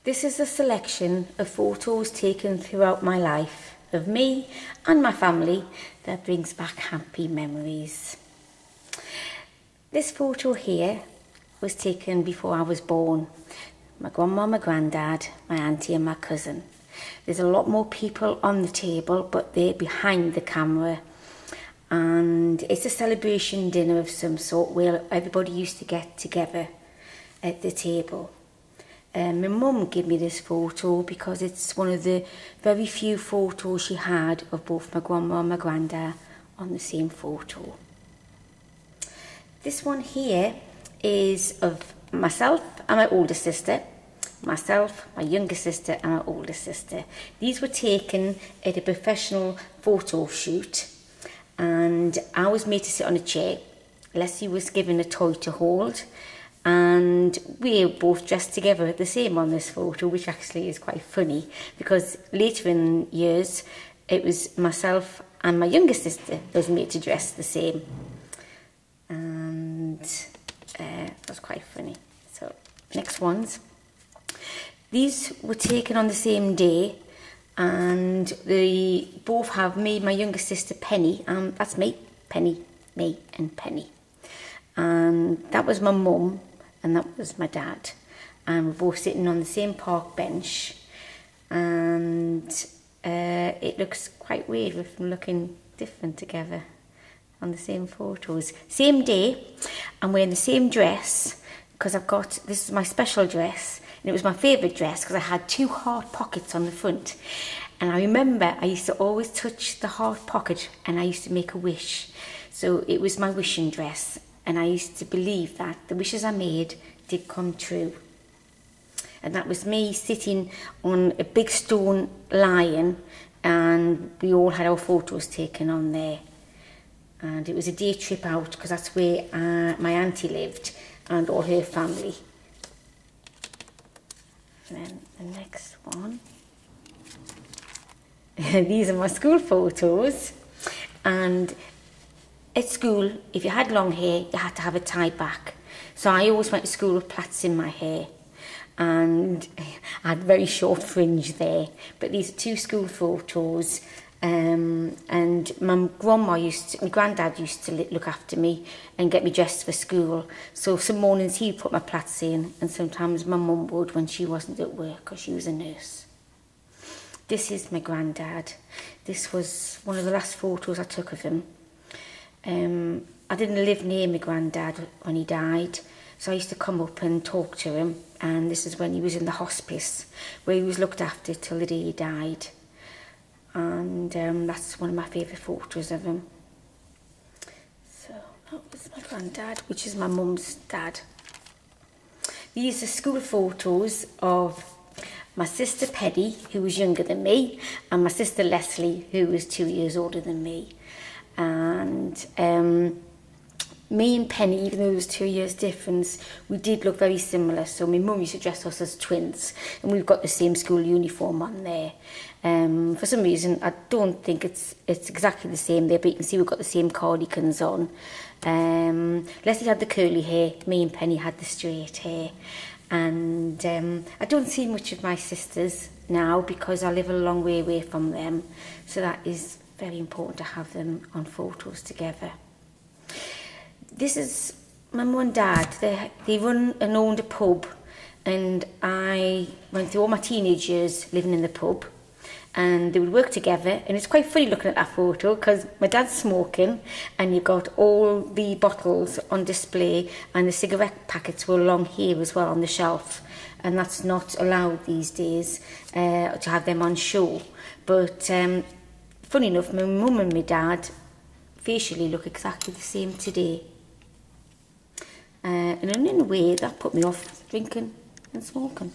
This is a selection of photos taken throughout my life of me and my family that brings back happy memories. This photo here was taken before I was born. My grandma, my granddad, my auntie and my cousin. There's a lot more people on the table, but they're behind the camera. And it's a celebration dinner of some sort where everybody used to get together at the table. My mum gave me this photo because it's one of the very few photos she had of both my grandma and my granddad on the same photo. This one here is of myself and my older sister, myself, my younger sister and my older sister. These were taken at a professional photo shoot and I was made to sit on a chair. Leslie was given a toy to hold. And we were both dressed together the same on this photo, which actually is quite funny because later in years it was myself and my younger sister that was made to dress the same, and that was quite funny. So next ones, these were taken on the same day, and they both have me, my younger sister Penny, and that's me, Penny, me and Penny, and that was my mum. And that was my dad, and we're both sitting on the same park bench, and it looks quite weird with them looking different together on the same photos. Same day, I'm wearing the same dress because this is my special dress, and it was my favourite dress because I had two heart pockets on the front, and I remember I used to always touch the heart pocket and I used to make a wish, so it was my wishing dress. And I used to believe that the wishes I made did come true. And that was me sitting on a big stone lion, and we all had our photos taken on there. And it was a day trip out because that's where my auntie lived and all her family. And then the next one. These are my school photos. And at school, if you had long hair, you had to have it tied back. So I always went to school with plaits in my hair. And I had very short fringe there. But these are two school photos. And my granddad used to look after me and get me dressed for school. So some mornings he'd put my plaits in, and sometimes my mum would when she wasn't at work because she was a nurse. This is my granddad. This was one of the last photos I took of him. I didn't live near my granddad when he died, so I used to come up and talk to him, and this is when he was in the hospice where he was looked after till the day he died, and that's one of my favourite photos of him. So that was my granddad, which is my mum's dad. These are school photos of my sister Penny, who was younger than me, and my sister Leslie, who was 2 years older than me. And me and Penny, even though there was 2 years difference, we did look very similar. So my mum used to dress us as twins, and we've got the same school uniform on there. For some reason, I don't think it's exactly the same there, but you can see we've got the same cardigans on. Leslie had the curly hair, me and Penny had the straight hair. And I don't see much of my sisters now because I live a long way away from them. So that is very important to have them on photos together. This is my mum and dad. They run and owned a pub, and I went through all my teenage years living in the pub, and they would work together. And it's quite funny looking at that photo because my dad's smoking and you've got all the bottles on display, and the cigarette packets were along here as well on the shelf, and that's not allowed these days to have them on show. But funny enough, my mum and my dad facially look exactly the same today. And in a way, that put me off drinking and smoking.